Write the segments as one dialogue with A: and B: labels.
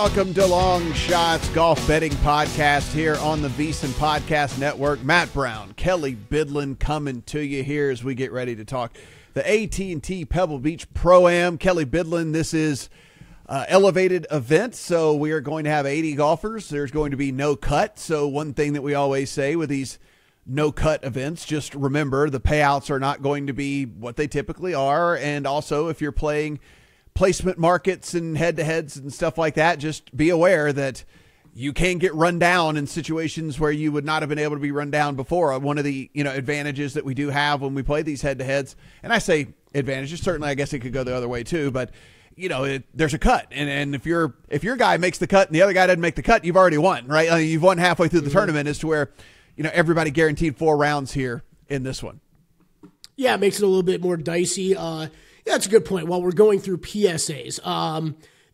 A: welcome to Long Shots Golf Betting Podcast here on the VSiN Podcast Network. Matt Brown, Kelley, Bydlon coming to you here as we get ready to talk the AT&T Pebble Beach Pro-Am. Kelley, Bydlon, this is elevated event, so we are going to have 80 golfers. There's going to be no cut. So one thing that we always say with these no cut events, just remember the payouts are not going to be what they typically are. And also if you're playing placement markets and head-to-heads and stuff like that, just be aware that you can get run down in situations where you would not have been able to be run down before. One of the advantages that we do have when we play these head-to-heads, and I say advantages, certainly I guess it could go the other way too, but there's a cut, and if your guy makes the cut and the other guy doesn't make the cut, you've already won, right? I mean, you've won halfway through the tournament as to where everybody guaranteed 4 rounds here in this one.
B: Yeah, it makes it a little bit more dicey. Yeah, that's a good point. While we're going through PSAs,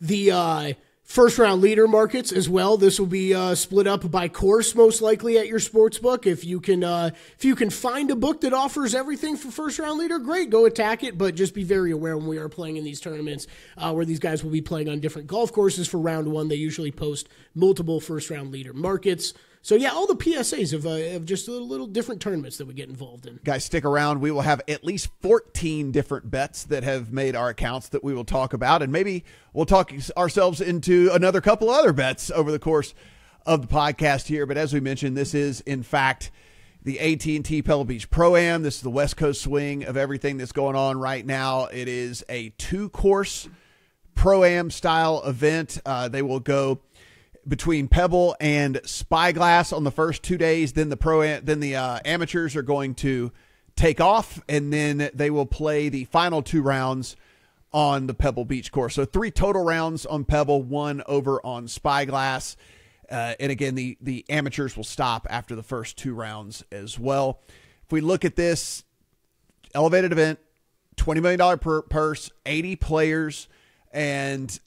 B: the first round leader markets as well. This will be split up by course, most likely at your sports book. If you can find a book that offers everything for first round leader, great, go attack it. But just be very aware when we are playing in these tournaments where these guys will be playing on different golf courses for round one. They usually post multiple first round leader markets. So, yeah, all the PSAs of just little different tournaments that we get involved in.
A: Guys, stick around. We will have at least 14 different bets that have made our accounts that we will talk about. And maybe we'll talk ourselves into another couple other bets over the course of the podcast here. But as we mentioned, this is, in fact, the AT&T Pebble Beach Pro-Am. This is the West Coast swing of everything that's going on right now. It is a 2-course Pro-Am style event. They will go between Pebble and Spyglass on the first 2 days. Then the amateurs are going to take off, and then they will play the final 2 rounds on the Pebble Beach course. So 3 total rounds on Pebble, 1 over on Spyglass. And again, the amateurs will stop after the first 2 rounds as well. If we look at this elevated event, $20 million purse, 80 players, and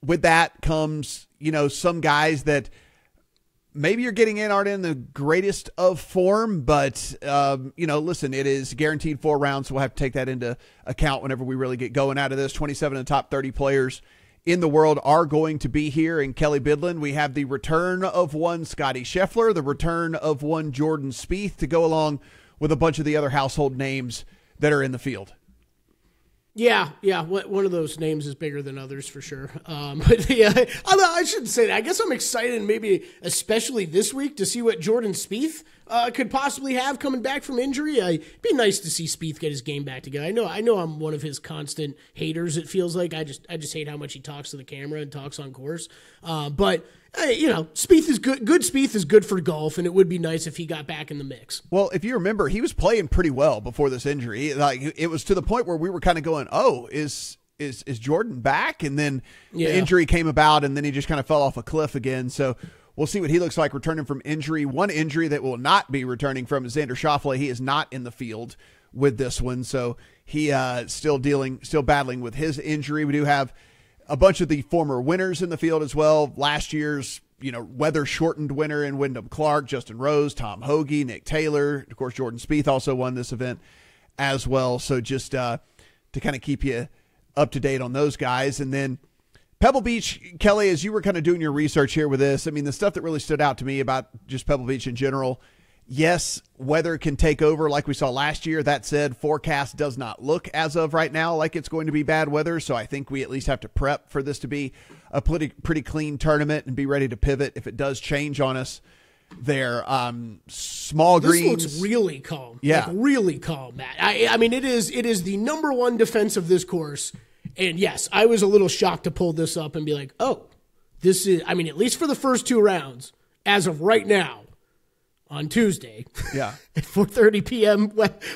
A: with that comes, some guys that maybe you're getting in aren't in the greatest of form, but, listen, it is guaranteed 4 rounds, so we'll have to take that into account whenever we really get going out of this. 27 of the top 30 players in the world are going to be here. In Kelley, Bydlon, we have the return of one Scotty Scheffler, the return of one Jordan Spieth to go along with a bunch of the other household names that are in the field.
B: Yeah. One of those names is bigger than others for sure. But yeah, I shouldn't say that. I guess I'm excited, maybe especially this week, to see what Jordan Spieth could possibly have coming back from injury. It'd be nice to see Spieth get his game back together. I know I'm one of his constant haters. It feels like I just hate how much he talks to the camera and talks on course. But Spieth is good. Good Spieth is good for golf, and it would be nice if he got back in the mix.
A: Well, if you remember, he was playing pretty well before this injury. Like, it was to the point where we were kind of going, "Oh, is Jordan back?" And then the injury came about, and then he just kind of fell off a cliff again. So we'll see what he looks like returning from injury. One injury that will not be returning from is Xander Schauffele. He is not in the field with this one, so he still battling with his injury. We do have a bunch of the former winners in the field as well. Last year's, weather-shortened winner in Wyndham Clark, Justin Rose, Tom Hoge, Nick Taylor. Of course, Jordan Spieth also won this event as well. So just to kind of keep you up to date on those guys. And then Pebble Beach, Kelley, as you were kind of doing your research here with this, I mean, the stuff that really stood out to me about just Pebble Beach in general, yes, weather can take over like we saw last year. That said, forecast does not look as of right now like it's going to be bad weather. So I think we at least have to prep for this to be a pretty clean tournament and be ready to pivot if it does change on us there. Small greens.
B: This looks really calm.
A: Yeah.
B: Like really calm, Matt. I mean, it is the number one defense of this course. And yes, I was a little shocked to pull this up and be like, oh, this is, at least for the first 2 rounds, as of right now, on Tuesday at 4:30 p.m.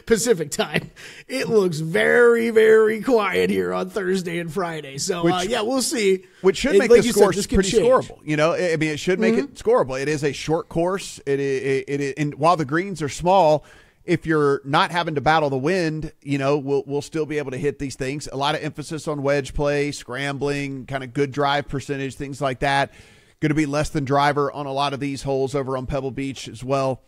B: Pacific time, it looks very, very quiet here on Thursday and Friday. So, we'll see.
A: Which should make this course pretty scoreable. It should make it scoreable. It is a short course. And while the greens are small, if you're not having to battle the wind, we'll still be able to hit these things. A lot of emphasis on wedge play, scrambling, kind of good drive percentage, things like that. Going to be less than driver on a lot of these holes over on Pebble Beach as well.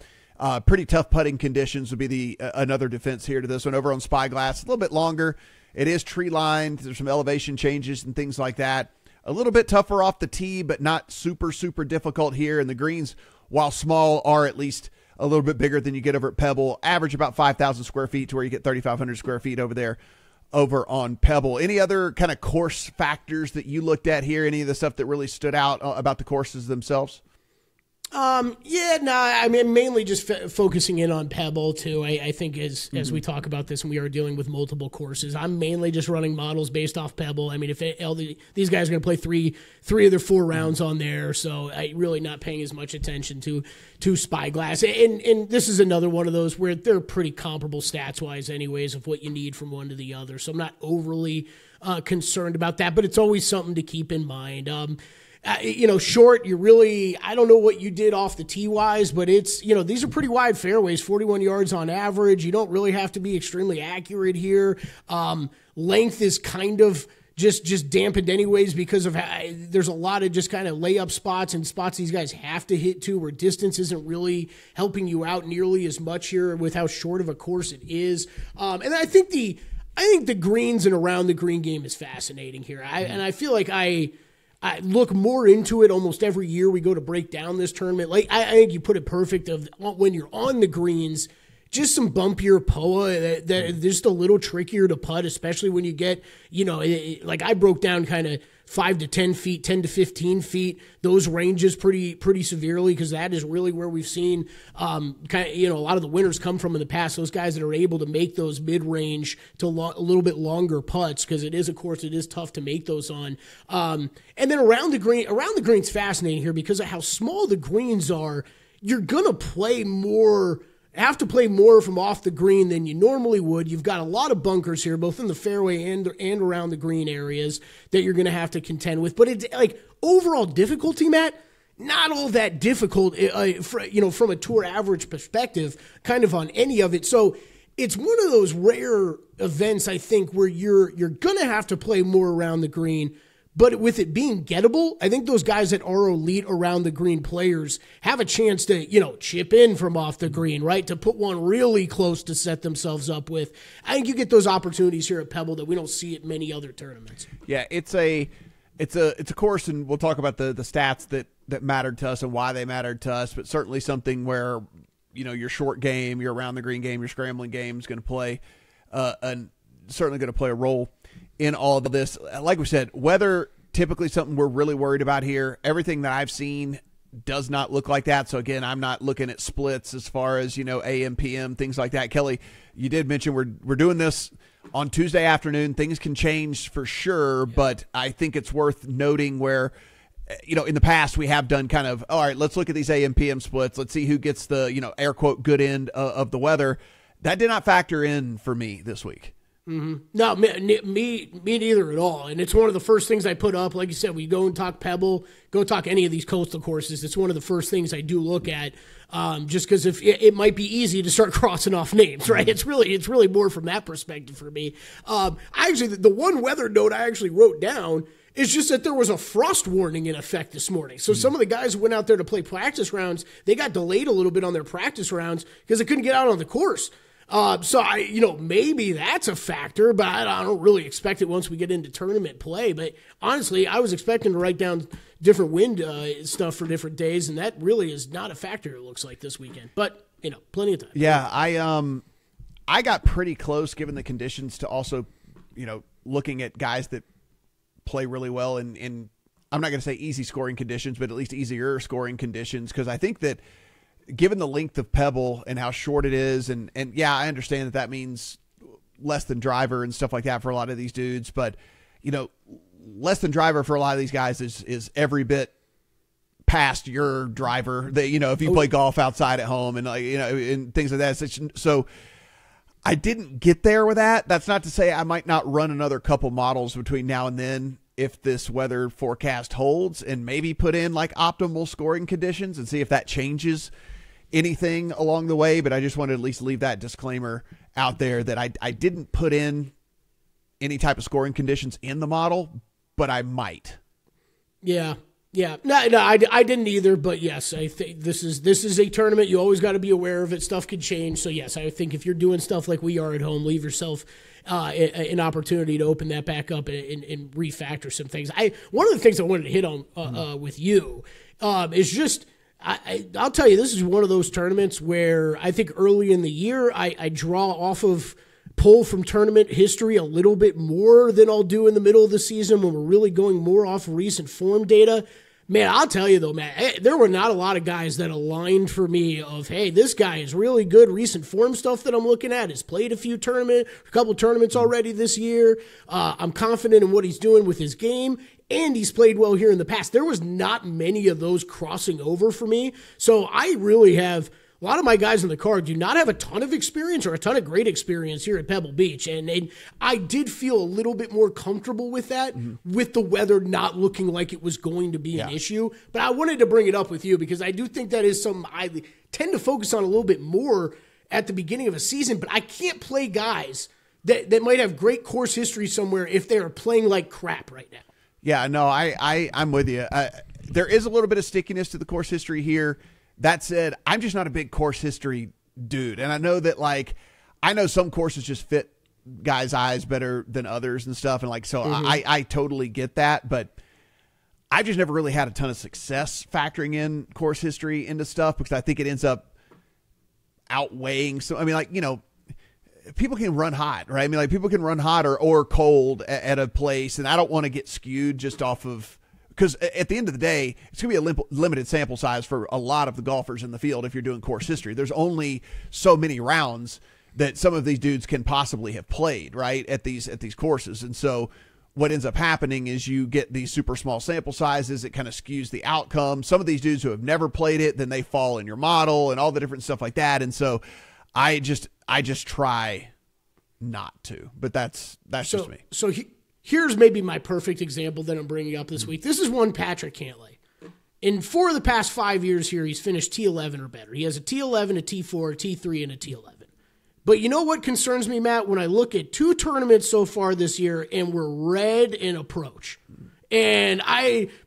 A: Pretty tough putting conditions would be another defense here to this one. Over on Spyglass, a little bit longer. It is tree lined. There's some elevation changes and things like that. a little bit tougher off the tee, but not super, super difficult here. And the greens, while small, are at least a little bit bigger than you get over at Pebble. Average about 5,000 square feet to where you get 3,500 square feet over there over on Pebble. Any other kind of course factors that you looked at here? Any of the stuff that really stood out about the courses themselves?
B: I mean, mainly just focusing in on Pebble too. I think as we talk about this and we are dealing with multiple courses, I'm mainly just running models based off Pebble. I mean, if these guys are going to play three of their 4 rounds on there, so I really not paying as much attention to Spyglass. And this is another one of those where they're pretty comparable stats wise, anyways, of what you need from one to the other. So I'm not overly concerned about that, but it's always something to keep in mind. Short, I don't know what you did off the tee wise, but it's, these are pretty wide fairways, 41 yards on average. You don't really have to be extremely accurate here. Length is kind of just dampened anyways because of there's a lot of just kind of layup spots and spots these guys have to hit to where distance isn't really helping you out nearly as much here with how short of a course it is. And I think the greens and around the green game is fascinating here. And I feel like I look more into it almost every year we go to break down this tournament. Like I think you put it perfect of when you're on the greens, just some bumpier POA that just a little trickier to putt, especially when you get, like I broke down kind of 5 to 10 feet, 10 to 15 feet, those ranges pretty severely because that is really where we've seen a lot of the winners come from in the past, those guys that are able to make those mid-range to a little bit longer putts because it is, of course, it is tough to make those on. And then around the green's fascinating here because of how small the greens are. You're going to have to play more from off the green than you normally would. You've got a lot of bunkers here, both in the fairway and around the green areas that you're going to have to contend with. But it's like overall difficulty, Matt, not all that difficult, from a tour average perspective, kind of on any of it. So it's one of those rare events, I think, where you're going to have to play more around the green. But with it being gettable, I think those guys that are elite around the green players have a chance to, chip in from off the green, right? To put one really close to set themselves up with. I think you get those opportunities here at Pebble that we don't see at many other tournaments.
A: Yeah, it's a course, and we'll talk about the stats that mattered to us and why they mattered to us, but certainly something where, your short game, your around the green game, your scrambling game is going to play, certainly going to play a role in all of this. Like we said, weather, typically something we're really worried about here. Everything that I've seen does not look like that. So again, I'm not looking at splits as far as, AM, PM, things like that. Kelley, you did mention we're doing this on Tuesday afternoon. Things can change for sure, but I think it's worth noting where, in the past we have done kind of, all right, let's look at these AM, PM splits. Let's see who gets the, air quote, good end of the weather. That did not factor in for me this week.
B: Mm-hmm. No, me neither at all. And it's one of the first things I put up. Like you said, we go and talk Pebble, go talk any of these coastal courses. It's one of the first things I do look at, just because if it might be easy to start crossing off names, right? It's really more from that perspective for me. The one weather note I actually wrote down is just that there was a frost warning in effect this morning. So some of the guys who went out there to play practice rounds, they got delayed a little bit on their practice rounds because they couldn't get out on the course. So maybe that's a factor, but I don't really expect it once we get into tournament play. But honestly, I was expecting to write down different wind stuff for different days, and that really is not a factor, it looks like, this weekend. But, plenty of time.
A: Yeah, I got pretty close given the conditions to also, looking at guys that play really well in I'm not going to say easy scoring conditions, but at least easier scoring conditions, because I think that given the length of Pebble and how short it is, and yeah, I understand that means less than driver and stuff like that for a lot of these dudes, but less than driver for a lot of these guys is every bit past your driver. That if you play golf outside at home and and things like that. So I didn't get there with that. That's not to say I might not run another couple models between now and then if this weather forecast holds, and maybe put in like optimal scoring conditions and see if that changes anything along the way. But I just wanted to at least leave that disclaimer out there that I didn't put in any type of scoring conditions in the model, but I might.
B: Yeah. Yeah, no, I didn't either. But yes, I think this is a tournament. You always got to be aware of it. Stuff could change. So yes, I think if you're doing stuff like we are at home, leave yourself an opportunity to open that back up and refactor some things. One of the things I wanted to hit on with you is just. I'll tell you, this is one of those tournaments where I think early in the year I draw off of pull from tournament history a little bit more than I'll do in the middle of the season when we're really going more off of recent form data. Man, I'll tell you though, man, there were not a lot of guys that aligned for me of, hey, this guy is really good. Recent form stuff that I'm looking at has played a couple tournaments already this year. I'm confident in what he's doing with his game. And he's played well here in the past. There was not many of those crossing over for me. So I really have a lot of my guys on the card do not have a ton of experience or a ton of great experience here at Pebble Beach. And I did feel a little bit more comfortable with that, with the weather not looking like it was going to be an issue. But I wanted to bring it up with you because I do think that is something I tend to focus on a little bit more at the beginning of a season. But I can't play guys that might have great course history somewhere if they are playing like crap right now.
A: Yeah, no, I'm with you. There is a little bit of stickiness to the course history here. That said, I'm just not a big course history dude. And I know that, I know some courses just fit guys' eyes better than others and stuff. And, so I totally get that. But I've just never really had a ton of success factoring in course history into stuff because I think it ends up outweighing. So, people can run hot, right? People can run hot or cold at a place, and I don't want to get skewed just off of because at the end of the day, it's going to be a limited sample size for a lot of the golfers in the field if you're doing course history. There's only so many rounds that some of these dudes can possibly have played, right, at these courses. And so what ends up happening is you get these super small sample sizes. It kind of skews the outcome. Some of these dudes who have never played it, then they fall in your model and all the different stuff like that. And so I just try not to, but that's just me.
B: So here's maybe my perfect example that I'm bringing up this week. This is one Patrick Cantlay. In 4 of the past 5 years here, he's finished T11 or better. He has a T11, a T4, a T3, and a T11. But you know what concerns me, Matt, when I look at 2 tournaments so far this year and we're red in approach. And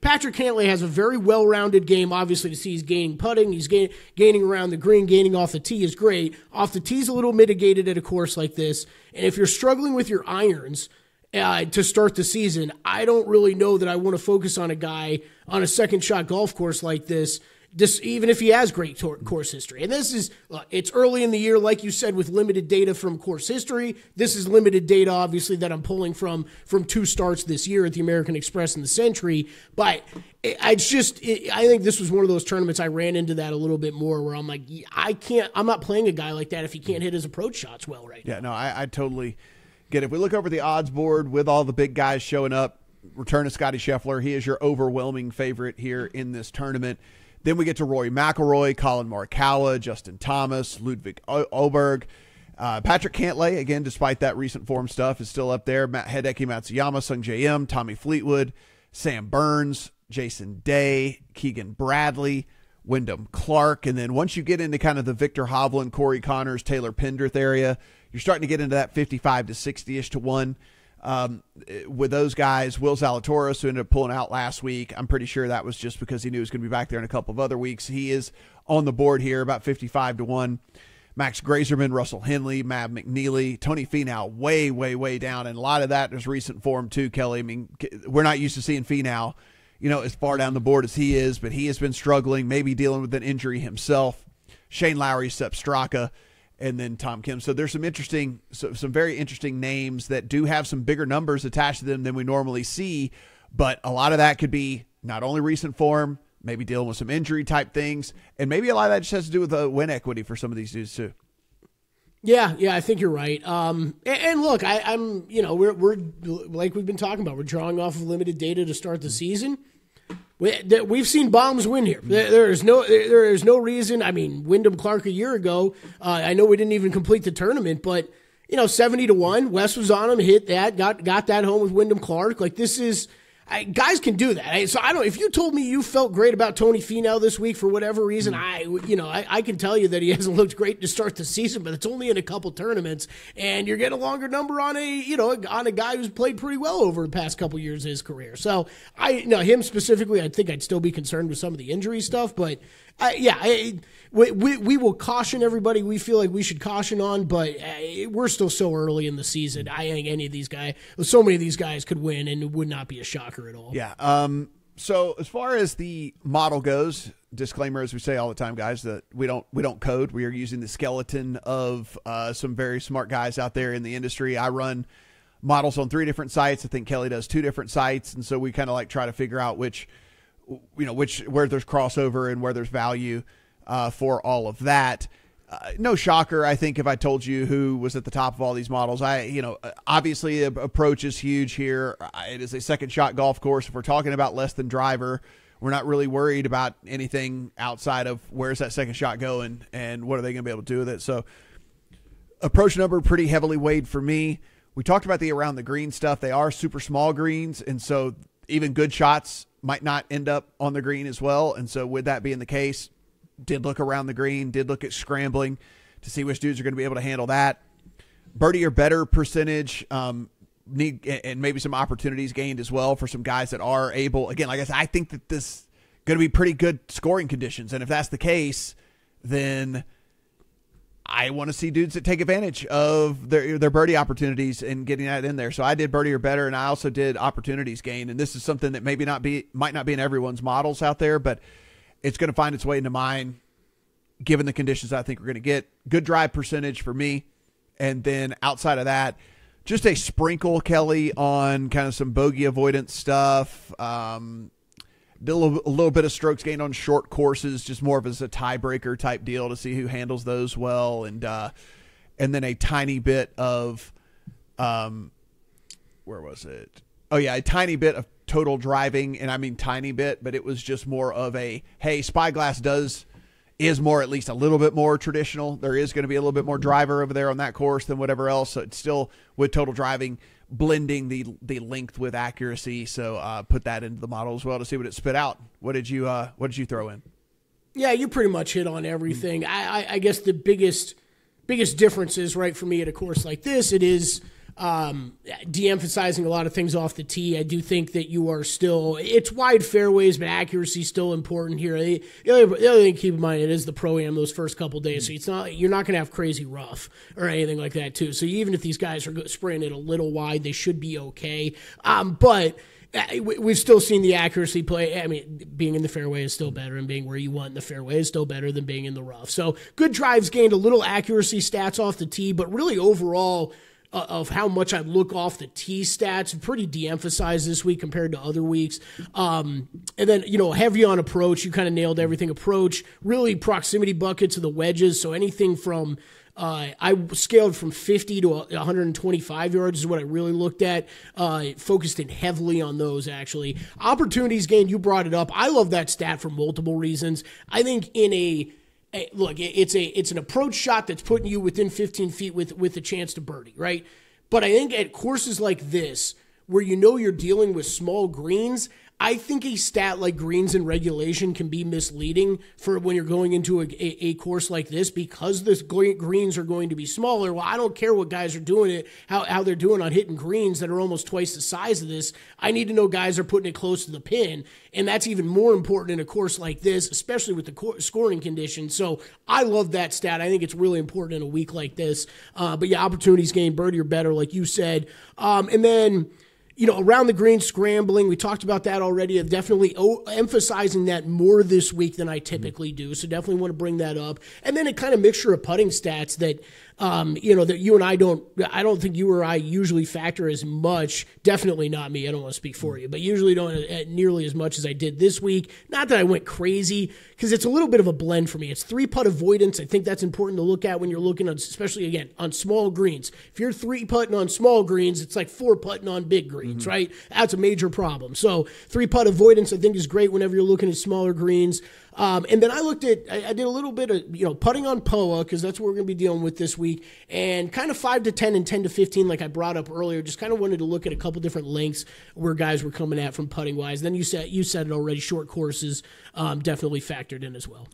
B: Patrick Cantlay has a very well-rounded game. Obviously, to see he's gaining putting, he's gaining around the green, gaining off the tee is great. Off the tee is a little mitigated at a course like this. And if you're struggling with your irons to start the season, I don't really know that I want to focus on a guy on a second shot golf course like this. Even if he has great course history. And this is, it's early in the year, like you said, with limited data from course history. This is limited data, obviously, that I'm pulling from 2 starts this year at the American Express and the Century. But I think this was one of those tournaments I ran into that a little bit more where I'm like, I'm not playing a guy like that if he can't hit his approach shots well right now.
A: Yeah, no, I totally get it. If we look over the odds board with all the big guys showing up, return of Scotty Scheffler, he is your overwhelming favorite here in this tournament. Then we get to Rory McIlroy, Colin Morikawa, Justin Thomas, Ludwig Åberg. Patrick Cantlay, again, despite that recent form stuff, is still up there. Hideki Matsuyama, Sung J M, Tommy Fleetwood, Sam Burns, Jason Day, Keegan Bradley, Wyndham Clark. And then once you get into kind of the Victor Hovland, Corey Connors, Taylor Pendrith area, you're starting to get into that 55 to 60-ish to 1. With those guys, Will Zalatoris, who ended up pulling out last week, I'm pretty sure that was just because he knew he was going to be back there in a couple of other weeks. He is on the board here, about 55 to 1. Max Grazerman, Russell Henley, Matt McNeely, Tony Finau, way, way, way down. And a lot of that is recent form too, Kelley. I mean, we're not used to seeing Finau, as far down the board as he is, but he has been struggling, maybe dealing with an injury himself. Shane Lowry, Sepp Straka, and then Tom Kim. So there's some very interesting names that do have some bigger numbers attached to them than we normally see. But a lot of that could be not only recent form, maybe dealing with some injury type things. And maybe a lot of that just has to do with the win equity for some of these dudes too.
B: Yeah, I think you're right. And look, I'm we're like we've been talking about, we're drawing off of limited data to start the season. We've seen bombs win here. There is no reason. I mean, Wyndham Clark a year ago, I know we didn't even complete the tournament, but 70 to 1, Wes was on him, hit that, got that home with Wyndham Clark. Like this is, guys can do that. So if you told me you felt great about Tony Finau this week for whatever reason, I can tell you that he hasn't looked great to start the season, but it's only in a couple tournaments, and you're getting a longer number on a guy who's played pretty well over the past couple years of his career. So him specifically, I think I'd still be concerned with some of the injury stuff, but we will caution everybody we feel like we should caution on, but we're still so early in the season. I think so many of these guys could win, and it would not be a shocker at all.
A: Yeah. So as far as the model goes, disclaimer, as we say all the time, guys, that we don't code. We are using the skeleton of some very smart guys out there in the industry. I run models on 3 different sites. I think Kelley does 2 different sites, and so we kind of like try to figure out where there's crossover and where there's value for all of that. No shocker, I think, if I told you who was at the top of all these models. Obviously, approach is huge here. It is a second shot golf course. If we're talking about less than driver, we're not really worried about anything outside of where's that second shot going and what are they going to be able to do with it. So approach number pretty heavily weighed for me. We talked about the around the green stuff. They are super small greens, and so even good shots might not end up on the green as well. And so with that being the case, did look around the green, did look at scrambling to see which dudes are going to be able to handle that. Birdie or better percentage, need and maybe some opportunities gained as well for some guys that are able. Again, like I said, I think that this is going to be pretty good scoring conditions. And if that's the case, then I want to see dudes that take advantage of their birdie opportunities and getting that in there. So I did birdie or better, and I also did opportunities gained. And this is something that might not be in everyone's models out there, but it's going to find its way into mine, given the conditions I think we're going to get. Good drive percentage for me. And then outside of that, just a sprinkle, Kelley, on kind of some bogey avoidance stuff. Did a little bit of strokes gained on short courses, just more of as a tiebreaker type deal to see who handles those well. And then a tiny bit of, where was it? Oh, yeah, a tiny bit of total driving, and I mean tiny bit, but it was just more of a, hey, Spyglass is more, at least a little bit more traditional. There is going to be a little bit more driver over there on that course than whatever else. So it's still with total driving, blending the length with accuracy. So put that into the model as well to see what it spit out. What did you throw in? Yeah,
B: you pretty much hit on everything. I guess the biggest difference is, right, for me at a course like this, it is de-emphasizing a lot of things off the tee. I do think that you are still, it's wide fairways, but accuracy is still important here. The other thing to keep in mind, it is the Pro-Am those first couple days, so you're not going to have crazy rough or anything like that too. So even if these guys are spraying it a little wide, they should be okay. But we've still seen the accuracy play. I mean, being in the fairway is still better, and being where you want in the fairway is still better than being in the rough. So good drives gained, a little accuracy stats off the tee, but really overall, of how much I look off the tee stats, pretty de-emphasized this week compared to other weeks. And then, heavy on approach, you kind of nailed everything. Approach, really proximity buckets of the wedges, so anything from, I scaled from 50 to 125 yards is what I really looked at, focused in heavily on those, actually. Opportunities gained, you brought it up. I love that stat for multiple reasons. I think look, it's an approach shot that's putting you within 15 feet with a chance to birdie, right? But I think at courses like this, where you're dealing with small greens, I think a stat like greens in regulation can be misleading for when you're going into a course like this, because the greens are going to be smaller. Well, I don't care what guys are doing how they're doing on hitting greens that are almost twice the size of this. I need to know guys are putting it close to the pin, and that's even more important in a course like this, especially with the scoring conditions. So I love that stat. I think it's really important in a week like this. But yeah, opportunities gained, birdie or better, like you said. And then, around the green scrambling, we talked about that already. I'm definitely emphasizing that more this week than I typically do. So definitely want to bring that up. And then a kind of mixture of putting stats that, that you and I don't think you or I usually factor as much. Definitely not me. I don't want to speak for you, but usually don't nearly as much as I did this week. Not that I went crazy, because it's a little bit of a blend for me. It's 3-putt avoidance. I think that's important to look at when you're looking on, especially again, on small greens. If you're 3-putting on small greens, it's like 4-putting on big greens. greens, right? That's a major problem. So 3-putt avoidance, I think, is great whenever you're looking at smaller greens. And then I did a little bit of, putting on POA, because that's what we're going to be dealing with this week, and kind of 5 to 10 and 10 to 15, like I brought up earlier. Just kind of wanted to look at a couple different lengths where guys were coming at from putting wise. Then you said it already, short courses definitely factored in as well.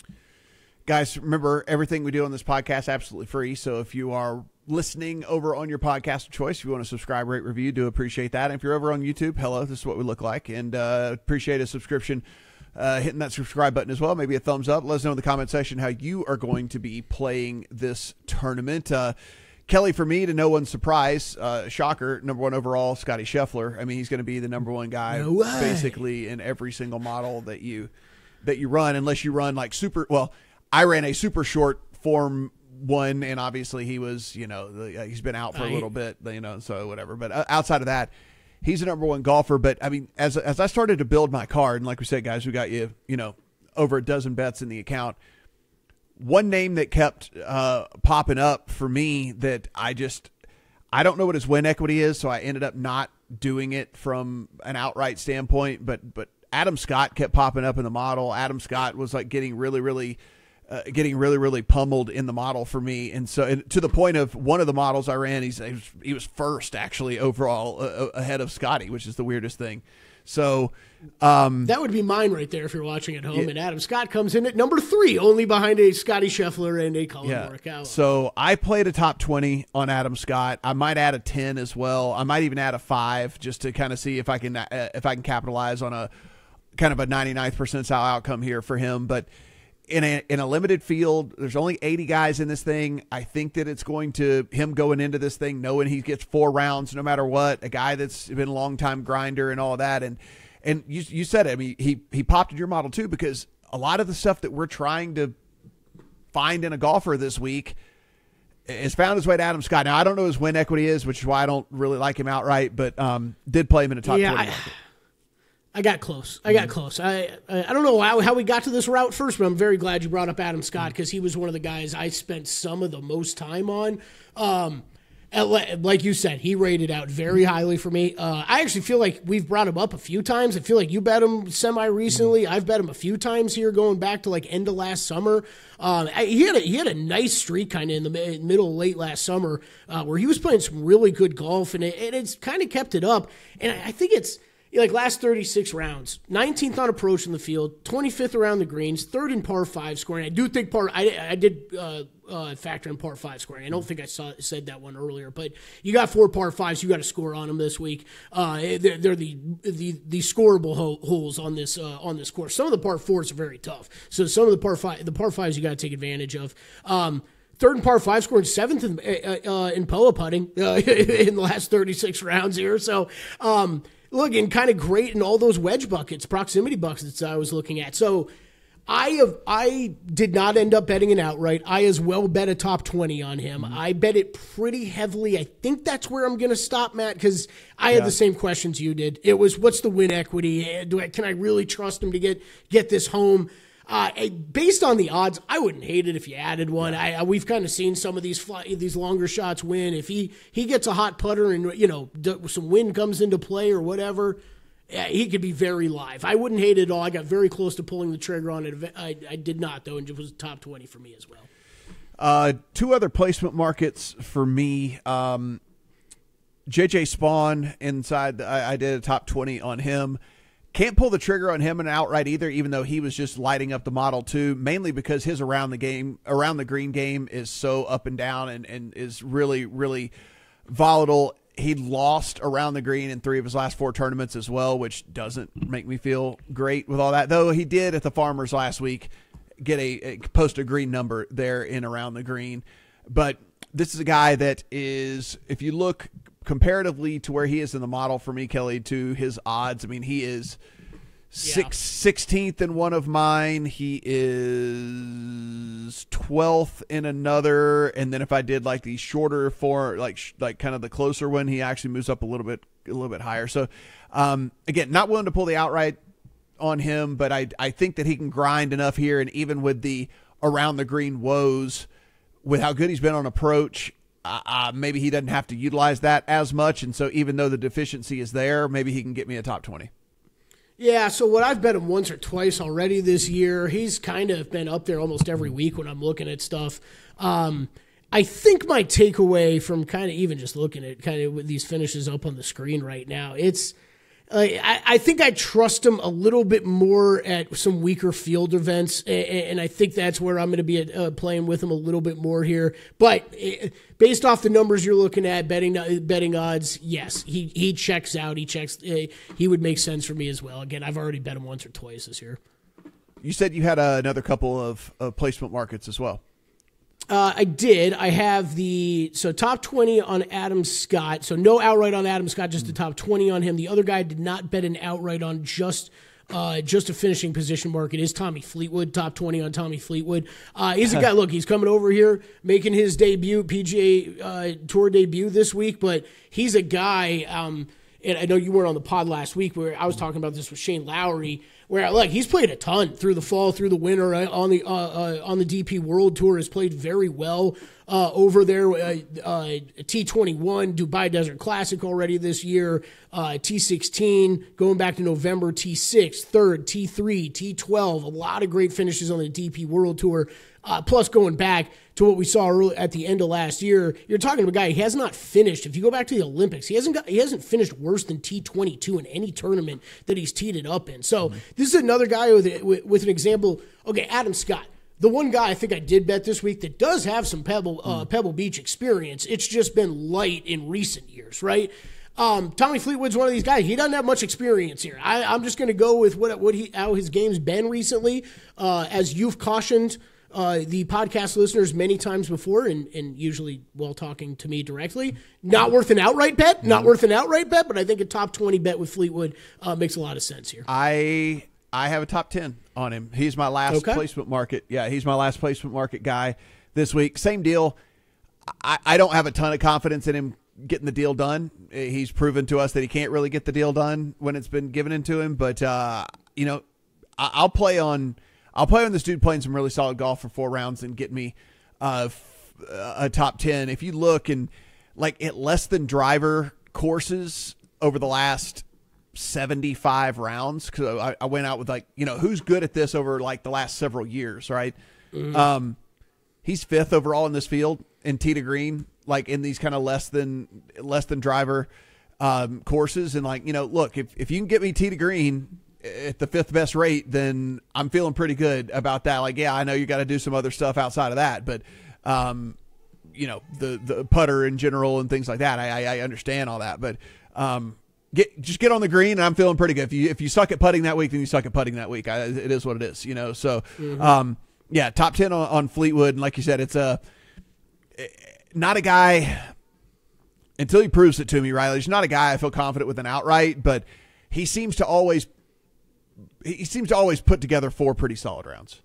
A: Guys, remember, everything we do on this podcast is absolutely free. So if you are listening over on your podcast of choice, if you want to subscribe, rate, review, do appreciate that. And if you're over on YouTube, hello, this is what we look like. And appreciate a subscription, hitting that subscribe button as well. Maybe a thumbs up. Let us know in the comment section how you are going to be playing this tournament. Kelley, for me, to no one's surprise, shocker, number 1 overall, Scotty Scheffler. I mean, he's going to be the number 1 guy basically in every single model that you run, unless you run like I ran a super short Form 1, and obviously he was, he's been out for a little bit, so whatever. But outside of that, he's the number 1 golfer. But I mean, as I started to build my card, and like we said, guys, we got you, over a dozen bets in the account. One name that kept popping up for me that I don't know what his win equity is, so I ended up not doing it from an outright standpoint. But Adam Scott kept popping up in the model. Adam Scott was like getting really pummeled in the model for me. And so to the point of one of the models I ran, he was first actually overall ahead of Scotty, which is the weirdest thing. So
B: that would be mine right there if you're watching at home. And Adam Scott comes in at number 3, only behind a Scotty Scheffler and a Colin Morikawa.
A: So I played a top 20 on Adam Scott. I might add a 10 as well. I might even add a 5 just to kind of see if I can capitalize on a kind of a 99th percentile outcome here for him. But in a limited field, there's only 80 guys in this thing. I think that it's going to him going into this thing knowing he gets 4 rounds no matter what, a guy that's been a long time grinder and all of that. And you said it. I mean, he popped in your model too, because a lot of the stuff that we're trying to find in a golfer this week has found its way to Adam Scott. Now, I don't know his win equity is, which is why I don't really like him outright, but did play him in a top 20.
B: I got close. I don't know how we got to this route first, but I'm very glad you brought up Adam Scott, because he was one of the guys I spent some of the most time on. Like you said, he rated out very highly for me. I actually feel like we've brought him up a few times. I feel like you bet him semi-recently. I've bet him a few times here going back to like end of last summer. He had a nice streak kind of in the middle, late last summer where he was playing some really good golf, and it's kind of kept it up. And I think it's like last 36 rounds, 19th on approach in the field, 25th around the greens, 3rd in par 5 scoring. I do think I did factor in par 5 scoring. I don't think I said that one earlier, but you got 4 par 5s. You got to score on them this week. They're the scoreable holes on this course. Some of the par 4s are very tough. So some of the par 5s you got to take advantage of. 3rd in par 5 scoring, 7th in POA putting in the last 36 rounds here. So, looking kind of great in all those wedge buckets, proximity buckets I was looking at. So I did not end up betting it outright. I as well bet a top 20 on him. I bet it pretty heavily. I think that's where I'm going to stop, Matt, because I had the same questions you did. It was, what's the win equity? Can I really trust him to get this home? Based on the odds, I wouldn't hate it if you added one. We've kind of seen some of these longer shots win. If he gets a hot putter and some wind comes into play or whatever, he could be very live. I wouldn't hate it at all. I got very close to pulling the trigger on it. I did not, though, and it was top 20 for me as well.
A: 2 other placement markets for me. JJ Spawn inside. I did a top 20 on him. Can't pull the trigger on him and outright either, even though he was just lighting up the model too, mainly because his around the green game is so up and down and is really, really volatile. He lost around the green in 3 of his last 4 tournaments as well, which doesn't make me feel great with all that. Though he did at the Farmers last week get post a green number there in around the green. But this is a guy that is, if you look comparatively to where he is in the model for me, Kelley, to his odds, I mean, he is 16th in one of mine. He is 12th in another. And then if I did like the shorter like kind of the closer one, he actually moves up a little bit higher. So again, not willing to pull the outright on him, but I think that he can grind enough here. And even with the around the green woes, with how good he's been on approach, maybe he doesn't have to utilize that as much. And so even though the deficiency is there, maybe he can get me a top 20.
B: Yeah, so what I've bet him once or twice already this year. He's kind of been up there almost every week when I'm looking at stuff. I think my takeaway from kind of even just looking at kind of with these finishes up on the screen right now, it's I think I trust him a little bit more at some weaker field events, and I think that's where I'm going to be playing with him a little bit more here. But based off the numbers you're looking at, betting odds, yes, he checks out. He would make sense for me as well. Again, I've already bet him once or twice this year.
A: You said you had another couple of placement markets as well.
B: I did. I have top 20 on Adam Scott. So no outright on Adam Scott, just the top 20 on him. The other guy did not bet an outright on just a finishing position market is Tommy Fleetwood, top 20 on Tommy Fleetwood. He's a guy, look, he's coming over here, making his debut, PGA Tour debut this week, but he's a guy, and I know you weren't on the pod last week where I was talking about this with Shane Lowry, where he's played a ton through the fall, through the winter on the DP World Tour. Has played very well over there. T21 Dubai Desert Classic already this year. T16 going back to November. T6 third. T3 T12. A lot of great finishes on the DP World Tour. Plus going back to what we saw early at the end of last year, you're talking to a guy, he has not finished. If you go back to the Olympics, he hasn't finished worse than T22 in any tournament that he's teed it up in. So this is another guy with an example. Okay, Adam Scott, the one guy I think I did bet this week that does have some Pebble Beach experience. It's just been light in recent years, right? Tommy Fleetwood's one of these guys. He doesn't have much experience here. I'm just going to go with how his game's been recently. As you've cautioned the podcast listeners many times before, and usually while talking to me directly, not worth an outright bet, but I think a top 20 bet with Fleetwood makes a lot of sense here.
A: I have a top 10 on him. He's my last placement market. Yeah, he's my last placement market guy this week. Same deal. I don't have a ton of confidence in him getting the deal done. He's proven to us that he can't really get the deal done when it's been given into him. But, I'll play on this dude playing some really solid golf for 4 rounds and get me a top 10. If you look and at less than driver courses over the last 75 rounds, because I went out with who's good at this over the last several years, right? Mm-hmm. He's 5th overall in this field in tee to green, in these kind of less than driver courses. And look, if you can get me tee to green at the 5th best rate, then I'm feeling pretty good about that. I know you got to do some other stuff outside of that, but the putter in general and things like that, I understand all that, but just get on the green and I'm feeling pretty good. If you suck at putting that week, then you suck at putting that week. It is what it is, so mm-hmm. Top 10 on Fleetwood. And like you said, it's not a guy until he proves it to me, Riley. He's not a guy I feel confident with an outright, but he seems to always put together 4 pretty solid rounds.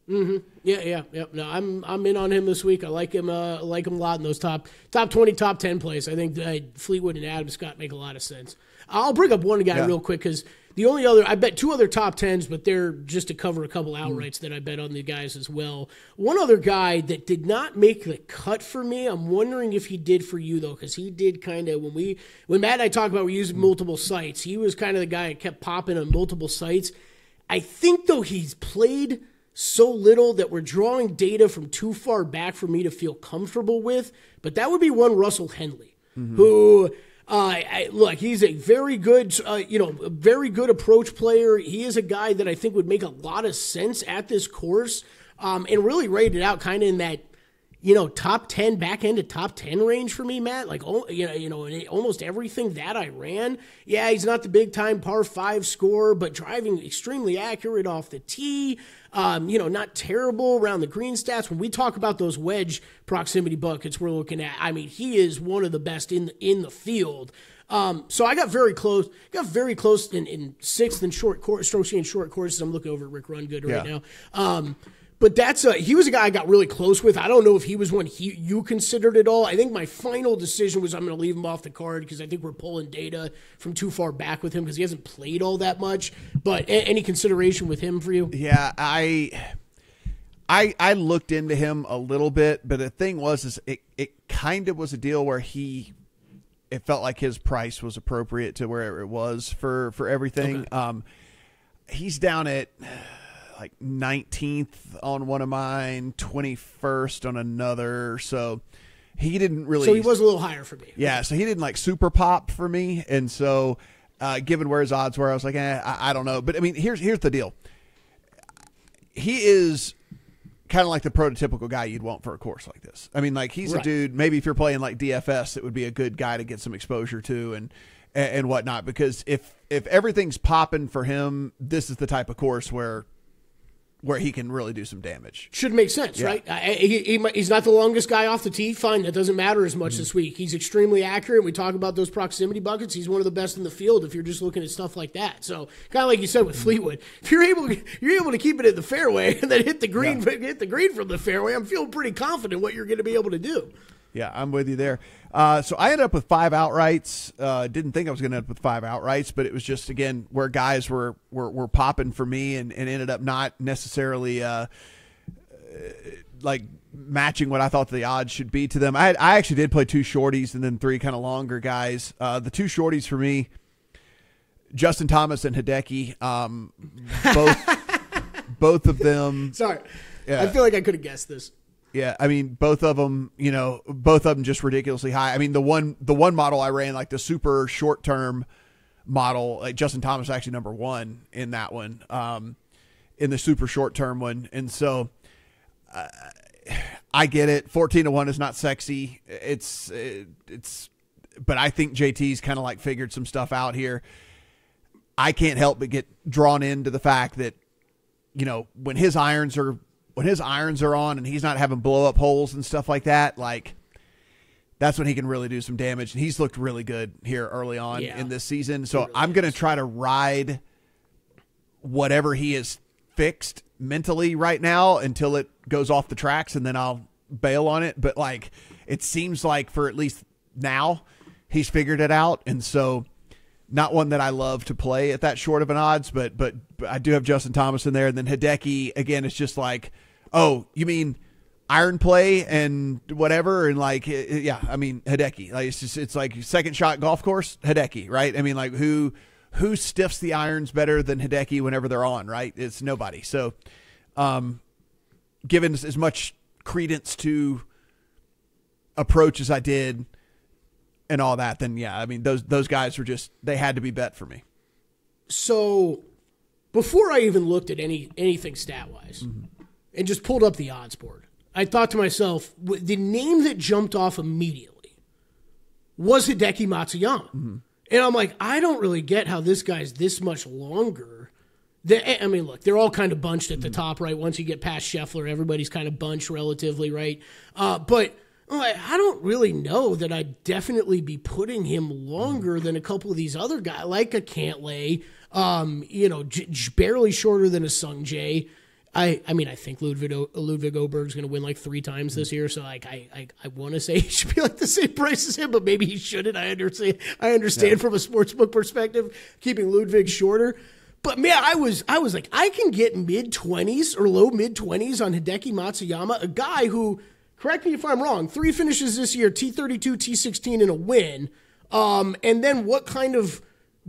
B: Mm-hmm. Yeah. No, I'm in on him this week. I like him. A lot in those top 20, top 10 plays. I think Fleetwood and Adam Scott make a lot of sense. I'll bring up one guy real quick because the only other I bet 2 other top 10s, but they're just to cover a couple outrights that I bet on the guys as well. One other guy that did not make the cut for me. I'm wondering if he did for you though, because he did kind of when Matt and I talked about we're using multiple sites. He was kind of the guy that kept popping on multiple sites. I think though he's played so little that we're drawing data from too far back for me to feel comfortable with. But that would be one Russell Henley, who, look, he's a very good, very good approach player. He is a guy that I think would make a lot of sense at this course, and really rated out kind of in that, top 10, back end of top 10 range for me, Matt. Almost everything that I ran. Yeah, he's not the big time par 5 scorer, but driving extremely accurate off the tee. Not terrible around the green stats. When we talk about those wedge proximity buckets we're looking at, I mean, he is one of the best in the field. So I got very close in 6th in short strokes in short courses. I'm looking over at Rick Rungood right now. But he was a guy I got really close with. I don't know if he was one you considered at all. I think my final decision was I'm going to leave him off the card because I think we're pulling data from too far back with him because he hasn't played all that much. But any consideration with him for you?
A: Yeah, I looked into him a little bit, but the thing was it kind of was a deal where it felt like his price was appropriate to where it was for everything. Okay. He's down at like 19th on one of mine, 21st on another. So he didn't really.
B: So he was a little higher for me.
A: Yeah. So he didn't like super pop for me. And so given where his odds were, I was like, I don't know. But I mean, here's the deal. He is kind of like the prototypical guy you'd want for a course like this. I mean, like he's a dude, maybe if you're playing like DFS, it would be a good guy to get some exposure to and whatnot, because if everything's popping for him, this is the type of course where he can really do some damage.
B: Should make sense, right? He's not the longest guy off the tee. Fine, that doesn't matter as much this week. He's extremely accurate. We talk about those proximity buckets. He's one of the best in the field if you're just looking at stuff like that. So, kind of like you said with Fleetwood, if you're able to keep it in the fairway and then hit the green from the fairway, I'm feeling pretty confident what you're going to be able to do.
A: Yeah, I'm with you there. So I ended up with 5 outrights. Didn't think I was going to end up with 5 outrights, but it was just, again, where guys were popping for me and ended up not necessarily like matching what I thought the odds should be to them. I actually did play 2 shorties and then 3 kind of longer guys. The 2 shorties for me, Justin Thomas and Hideki, both of them.
B: Sorry, I feel like I could have guessed this.
A: Yeah, I mean, both of them just ridiculously high. I mean, the one model I ran, like the super short term model, like Justin Thomas was actually number 1 in that one, in the super short term one. And so I get it. 14-1 is not sexy. It's, but I think JT's kind of like figured some stuff out here. I can't help but get drawn into the fact that, when his irons are on and he's not having blow up holes and stuff like that, like that's when he can really do some damage. And he's looked really good here early on in this season. So really I'm going to try to ride whatever he is fixed mentally right now until it goes off the tracks, and then I'll bail on it. But like, it seems like for at least now he's figured it out. And so not one that I love to play at that short of an odds, but I do have Justin Thomas in there. And then Hideki, again, it's just like, oh, you mean iron play and whatever? And like, yeah, I mean, Hideki, like it's like second shot golf course, Hideki, right? I mean, like who stiffs the irons better than Hideki whenever they're on, right? It's nobody. So, given as much credence to approach as I did and all that, then yeah, I mean, those guys were just, they had to be bet for me.
B: So before I even looked at anything stat wise, and just pulled up the odds board, I thought to myself, the name that jumped off immediately was Hideki Matsuyama. And I'm like, I don't really get how this guy's this much longer. I mean, look, they're all kind of bunched at the top, right? Once you get past Scheffler, everybody's kind of bunched relatively, right? But I don't really know that I'd definitely be putting him longer than a couple of these other guys, like a Cantlay, barely shorter than a Sung Jae. I mean, I think Ludwig Oberg's going to win like 3 times this year, so like I want to say he should be like the same price as him, but maybe he shouldn't. I understand from a sportsbook perspective keeping Ludwig shorter. But man, I was like, I can get mid-20s or low mid-20s on Hideki Matsuyama, a guy who, correct me if I'm wrong, 3 finishes this year, T32, T16, and a win. And then what kind of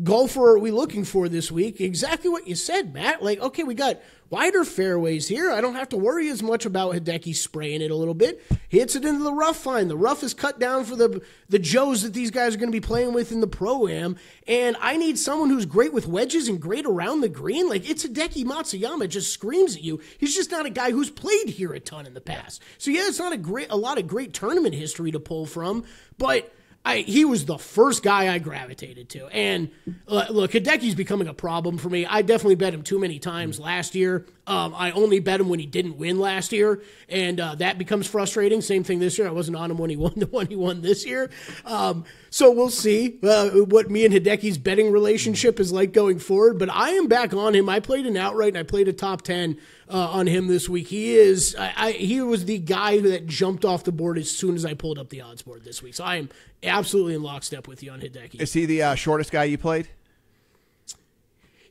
B: golfer are we looking for this week? Exactly what you said, Matt. Like, okay, we got wider fairways here. I don't have to worry as much about Hideki spraying it a little bit. Hits it into the rough fine. The rough is cut down for the Joes that these guys are going to be playing with in the Pro-Am. And I need someone who's great with wedges and great around the green. Like, it's Hideki Matsuyama. It just screams at you. He's just not a guy who's played here a ton in the past. So yeah, it's not a lot of great tournament history to pull from, but he was the first guy I gravitated to. And look, Hideki's becoming a problem for me. I definitely bet him too many times last year. I only bet him when he didn't win last year, and that becomes frustrating. Same thing this year. I wasn't on him when he won the one he won this year. So we'll see what me and Hideki's betting relationship is like going forward. But I am back on him. I played an outright, and I played a top 10 on him this week. He was the guy that jumped off the board as soon as I pulled up the odds board this week. So I am absolutely in lockstep with you on Hideki.
A: Is he the shortest guy you played?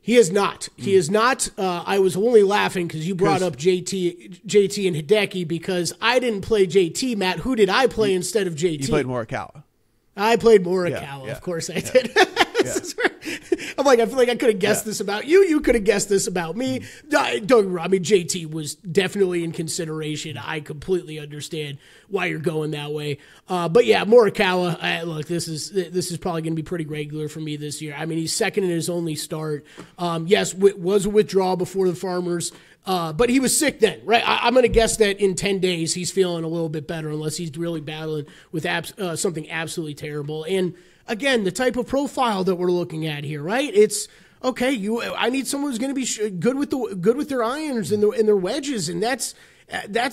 B: He is not. He is not. I was only laughing because you brought up JT and Hideki because I didn't play JT, Matt. Who did I play instead of JT?
A: You played Morikawa.
B: I played Morikawa.
A: Yeah.
B: Of course I did. I'm like, I feel like I could have guessed this about you. You could have guessed this about me. Don't get me wrong. I mean, JT was definitely in consideration. I completely understand why you're going that way. But yeah, Morikawa, look, this is probably going to be pretty regular for me this year. I mean, he's second in his only start. Yes, was a withdrawal before the Farmers. But he was sick then, right? I'm going to guess that in 10 days he's feeling a little bit better unless he's really battling with something absolutely terrible. And again, the type of profile that we're looking at here, right? It's okay. I need someone who's going to be good with their irons and their wedges, and that's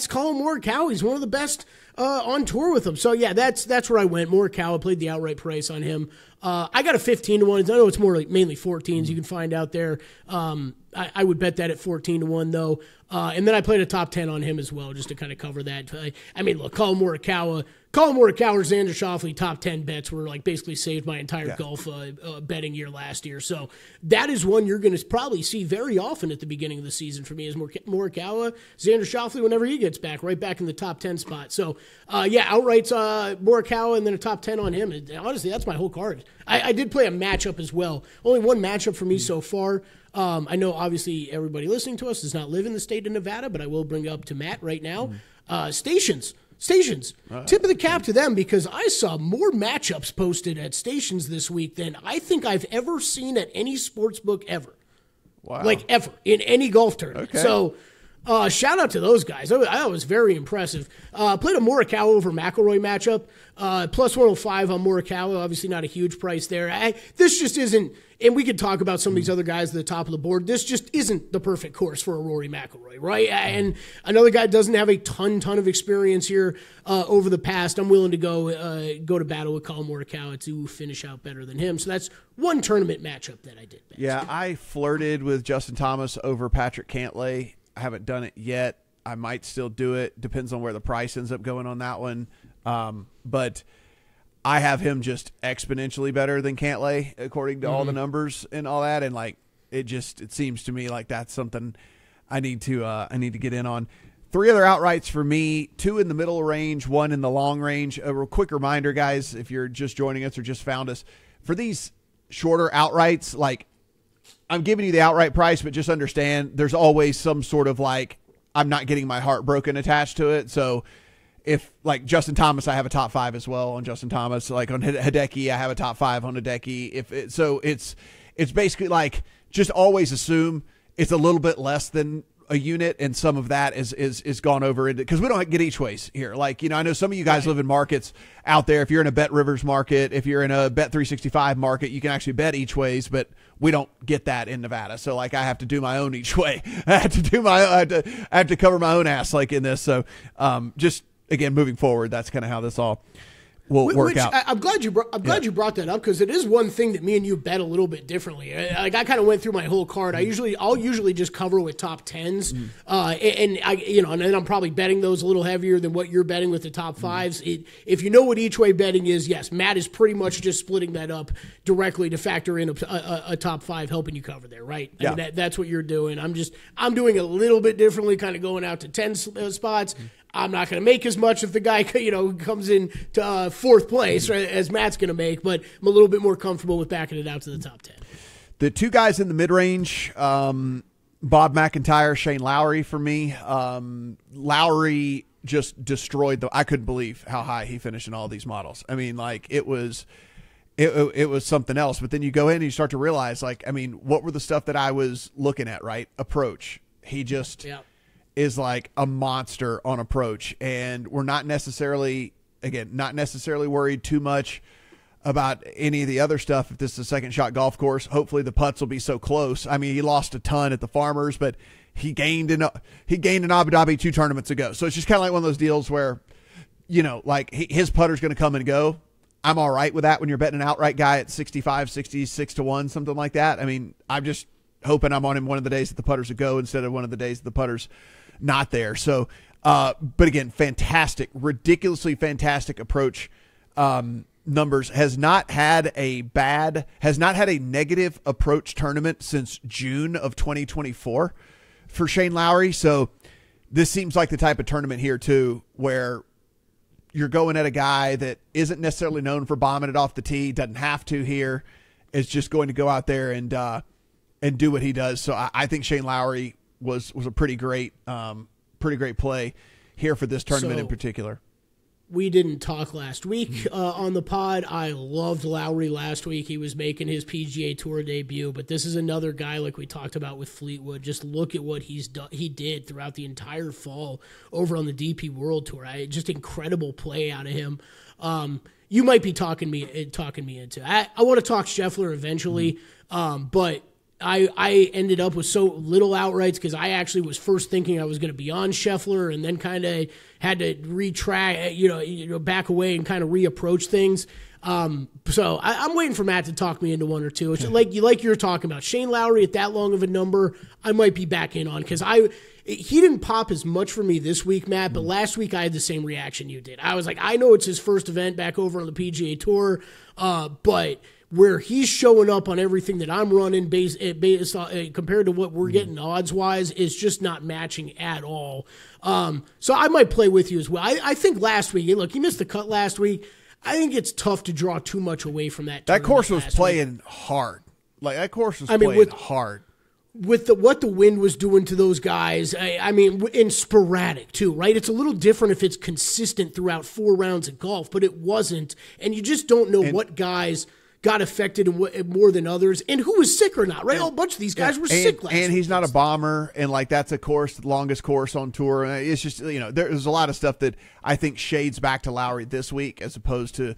B: Collin Morikawa. He's one of the best on tour with them. So yeah, that's where I went. Morikawa, played the outright price on him. I got a 15-1. I know it's more like mainly 14s. You can find out there. I would bet that at 14-1 though. And then I played a top 10 on him as well, just to kind of cover that. I mean, look, Collin Morikawa, Xander Schauffele top 10 bets were like basically saved my entire golf betting year last year. So that is one you're going to probably see very often at the beginning of the season for me is Morikawa, Xander Schauffele whenever he gets back, right back in the top 10 spot. So outrights Morikawa and then a top 10 on him. And honestly, that's my whole card. I did play a matchup as well. Only one matchup for me so far. I know obviously everybody listening to us does not live in the state of Nevada, but I will bring it up to Matt right now. Stations. Tip of the cap to them because I saw more matchups posted at Stations this week than I think I've ever seen at any sports book ever.
A: Wow.
B: Like ever in any golf tournament. Okay. So shout out to those guys. I thought it was very impressive. Played a Morikawa over McIlroy matchup. Plus 105 on Morikawa. Obviously not a huge price there. This just isn't, and we could talk about some of these other guys at the top of the board. This just isn't the perfect course for a Rory McIlroy, right? And another guy doesn't have a ton of experience here over the past. I'm willing to go to battle with Collin Morikawa to finish out better than him. So that's one tournament matchup that I did.
A: Yeah, I flirted with Justin Thomas over Patrick Cantlay. I haven't done it yet. I might still do it. Depends on where the price ends up going on that one. But I have him just exponentially better than Cantlay according to all the numbers and all that. And like, it seems to me like that's something I need to get in on. 3 other outrights for me, 2 in the middle range, 1 in the long range. A real quick reminder, guys, if you're just joining us or just found us, for these shorter outrights, like I'm giving you the outright price, but just understand there's always some sort of like, I'm not getting my heart broken attached to it. So if like Justin Thomas, I have a top 5 as well on Justin Thomas. Like on Hideki, I have a top 5 on Hideki. So it's basically like just always assume it's a little bit less than a unit, and some of that is gone over into, because we don't get each ways here. Like, I know some of you guys live in markets out there. If you're in a Bet Rivers market, if you're in a Bet 365 market, you can actually bet each ways, but we don't get that in Nevada. So like I have to do my own each way. I have to cover my own ass like in this. So just again, moving forward, that's kind of how this all will work out.
B: I'm glad you brought that up because it is one thing that me and you bet a little bit differently. Like I kind of went through my whole card. I'll usually just cover with top 10s, and then I'm probably betting those a little heavier than what you're betting with the top 5s. If you know what each way betting is, yes, Matt is pretty much just splitting that up directly to factor in a top 5 helping you cover there, right?
A: Yeah.
B: I mean, that's what you're doing. I'm doing a little bit differently, kind of going out to 10 spots. I'm not going to make as much if the guy, comes in to 4th place, right, as Matt's going to make, but I'm a little bit more comfortable with backing it out to the top 10.
A: The 2 guys in the mid-range, Bob McIntyre, Shane Lowry for me. Lowry just destroyed I couldn't believe how high he finished in all these models. I mean, like it was something else. But then you go in and you start to realize, like, I mean, what were the stuff that I was looking at, right? Approach. He just is like a monster on approach, and we're not necessarily worried too much about any of the other stuff. If this is a second shot golf course, hopefully the putts will be so close. I mean, he lost a ton at the Farmers, but he gained in Abu Dhabi 2 tournaments ago. So it's just kind of like one of those deals where, like his putter's going to come and go. I'm all right with that when you're betting an outright guy at 65, 66 to 1, something like that. I mean, I'm just hoping I'm on him one of the days that the putters would go instead of one of the days that the putters not there. So, but again, fantastic, ridiculously fantastic approach. numbers, has not had a negative approach tournament since June of 2024 for Shane Lowry. So this seems like the type of tournament here too, where you're going at a guy that isn't necessarily known for bombing it off the tee, doesn't have to here, is just going to go out there and do what he does. So I think Shane Lowry was a pretty great play here for this tournament in particular.
B: We didn't talk last week on the pod. I loved Lowry last week. He was making his PGA Tour debut, but this is another guy like we talked about with Fleetwood. Just look at what he did throughout the entire fall over on the DP World Tour. Just incredible play out of him. You might be talking me into. I want to talk Scheffler eventually, but I ended up with so little outrights because I actually was first thinking I was going to be on Scheffler and then kind of had to retract, back away and kind of reapproach things. So I'm waiting for Matt to talk me into one or two. It's like you're talking about Shane Lowry at that long of a number. I might be back in on because he didn't pop as much for me this week, Matt, but last week I had the same reaction you did. I was like, I know it's his first event back over on the PGA Tour, but where he's showing up on everything that I'm running based compared to what we're getting odds-wise is just not matching at all. So I might play with you as well. I think last week, look, he missed the cut last week. I think it's tough to draw too much away from that.
A: That course was playing hard. Like, that course was playing hard.
B: With what the wind was doing to those guys, and sporadic too, right? It's a little different if it's consistent throughout 4 rounds of golf, but it wasn't. And you just don't know what guys got affected more than others, and who was sick or not, right? A bunch of these guys were sick last week.
A: And he's not a bomber, and that's a course, the longest course on tour. It's just, there's a lot of stuff that I think shades back to Lowry this week as opposed to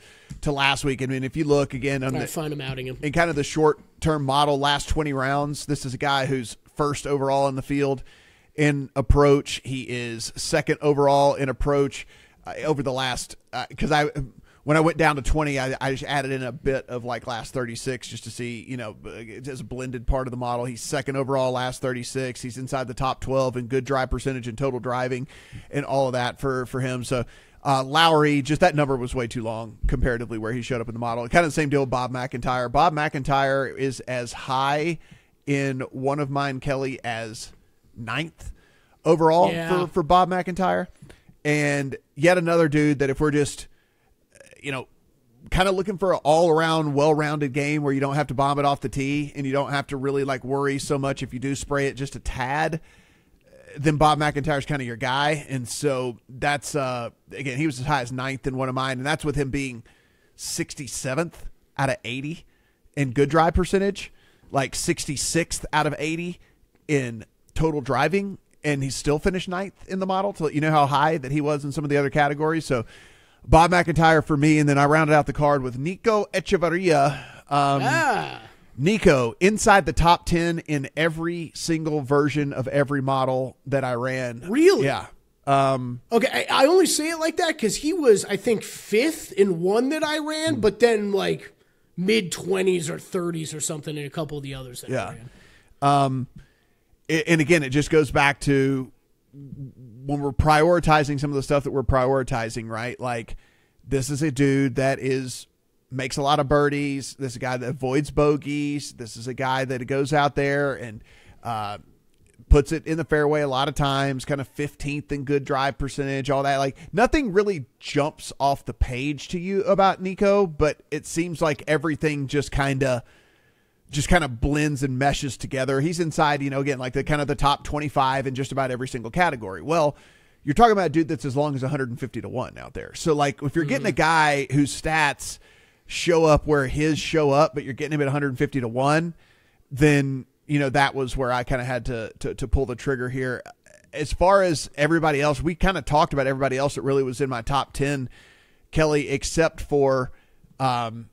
A: last week. I mean, if you look again on
B: find him outing him
A: in kind of the short-term model, last 20 rounds, this is a guy who's first overall in the field in approach. He is second overall in approach over the last when I went down to 20, I just added in a bit of last 36 just to see, as a blended part of the model. He's second overall last 36. He's inside the top 12 in good drive percentage and total driving and all of that for him. So Lowry, just that number was way too long comparatively where he showed up in the model. Kind of the same deal with Bob McIntyre. Bob McIntyre is as high in one of mine, Kelley, as 9th overall for Bob McIntyre. And yet another dude that if we're just kind of looking for an all-around, well-rounded game where you don't have to bomb it off the tee and you don't have to really worry so much if you do spray it just a tad, then Bob McIntyre's kind of your guy. And so that's, again, he was as high as 9th in one of mine, and that's with him being 67th out of 80 in good drive percentage, 66th out of 80 in total driving, and he still finished 9th in the model to let you know how high that he was in some of the other categories. So Bob McIntyre for me, and then I rounded out the card with Nico Echevarria. Nico, inside the top 10 in every single version of every model that I ran.
B: Really?
A: Yeah.
B: Okay, I only say it like that because he was, I think, 5th in one that I ran, but then mid-20s or 30s or something in a couple of the others that I ran.
A: And again, it just goes back to when we're prioritizing some of the stuff that we're prioritizing, right? This is a dude that makes a lot of birdies. This is a guy that avoids bogeys. This is a guy that goes out there and puts it in the fairway a lot of times, kind of 15th in good drive percentage, all that. Nothing really jumps off the page to you about Nico, but it seems like everything just kind of blends and meshes together. He's inside, again, the kind of the top 25 in just about every single category. Well, you're talking about a dude that's as long as 150 to 1 out there. So if you're getting a guy whose stats show up where his show up, but you're getting him at 150 to 1, then, that was where I kind of had to pull the trigger here. As far as everybody else, we kind of talked about everybody else that really was in my top 10, Kelley, except for Sepp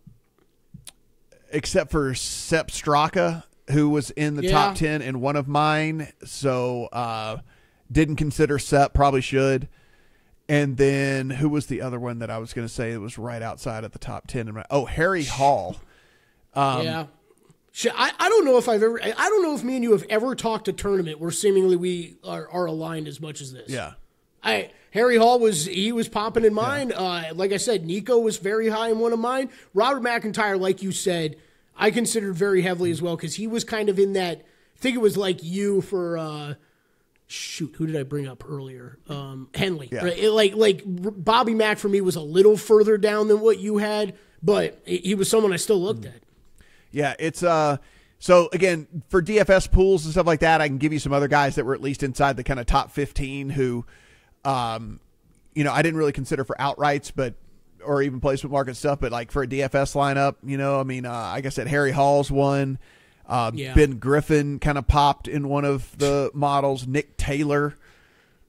A: Straka, who was in the top 10 in one of mine. So didn't consider Sepp, probably should. And then who was the other one that I was going to say that was right outside of the top 10? Harry Hall.
B: I don't know if I don't know if me and you have ever talked a tournament where seemingly we are aligned as much as this.
A: Yeah.
B: Harry Hall was popping in mine. Yeah. Like I said, Nico was very high in one of mine. Robert McIntyre, like you said, I considered very heavily as well because he was kind of in that. I think it was like you for who did I bring up earlier? Henley. Yeah. Right? Like Bobby Mack for me was a little further down than what you had, but he was someone I still looked at.
A: Yeah, it's so again for DFS pools and stuff like that, I can give you some other guys that were at least inside the kind of top 15 who, I didn't really consider for outrights, or even placement market stuff, but like for a DFS lineup, like I said, Harry Hall's one. Ben Griffin kind of popped in one of the models. Nick Taylor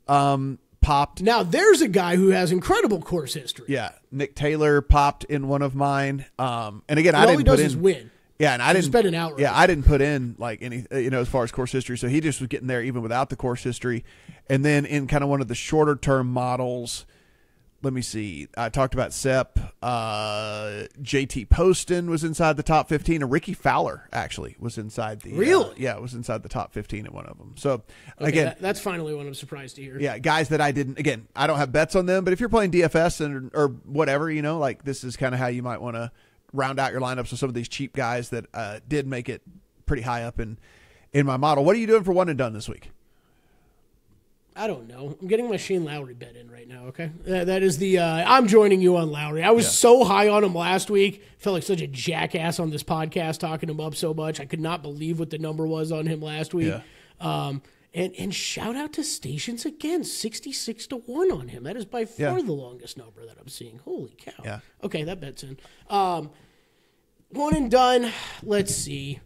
A: popped.
B: Now there's a guy who has incredible course history.
A: Yeah, Nick Taylor popped in one of mine. And again, I didn't
B: all he does is win.
A: Yeah, and I didn't
B: spend an outright.
A: Yeah, I didn't put in like any, as far as course history. So he just was getting there even without the course history. And then in kind of one of the shorter term models, let me see. I talked about Sepp. JT Poston was inside the top 15, and Ricky Fowler actually was inside the.
B: Really?
A: Was inside the top 15 in one of them. So
B: okay,
A: again,
B: that's finally one I'm surprised to hear.
A: Yeah, guys that I didn't. Again, I don't have bets on them, but if you're playing DFS or whatever, like this is kind of how you might want to round out your lineups with some of these cheap guys that did make it pretty high up in my model. What are you doing for one and done this week?
B: I don't know. I'm getting my Shane Lowry bet in right now, okay? That is the I'm joining you on Lowry. I was so high on him last week. Felt like such a jackass on this podcast talking him up so much. I could not believe what the number was on him last week. Yeah. And shout out to Stations again, 66-1 on him. That is by far the longest number that I'm seeing. Holy cow.
A: Yeah.
B: Okay, that bet's in. One and done. Let's see.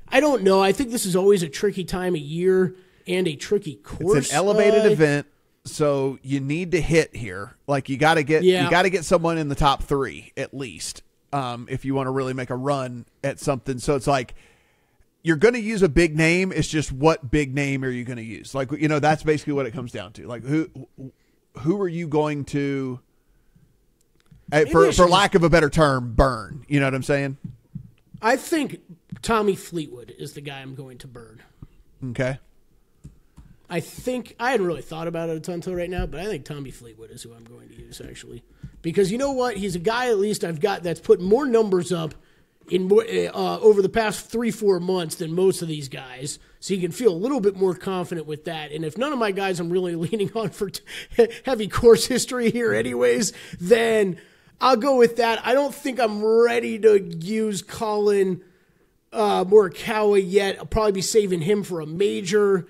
B: I don't know. I think this is always a tricky time of year and a tricky course.
A: It's an elevated event, so you need to hit here. Like you got to get someone in the top 3 at least if you want to really make a run at something. So it's like you're going to use a big name. It's just what big name are you going to use? Like that's basically what it comes down to. Like who are you going to, for lack of a better term, burn? You know what I'm saying?
B: I think Tommy Fleetwood is the guy I'm going to burn.
A: Okay.
B: I hadn't really thought about it a ton until right now, but I think Tommy Fleetwood is who I'm going to use, actually. Because you know what? He's a guy, at least I've got, that's put more numbers up in over the past 3-4 months than most of these guys. So you can feel a little bit more confident with that. And if none of my guys I'm really leaning on for heavy course history here anyways, then I'll go with that. I don't think I'm ready to use Colin Morikawa yet. I'll probably be saving him for a major.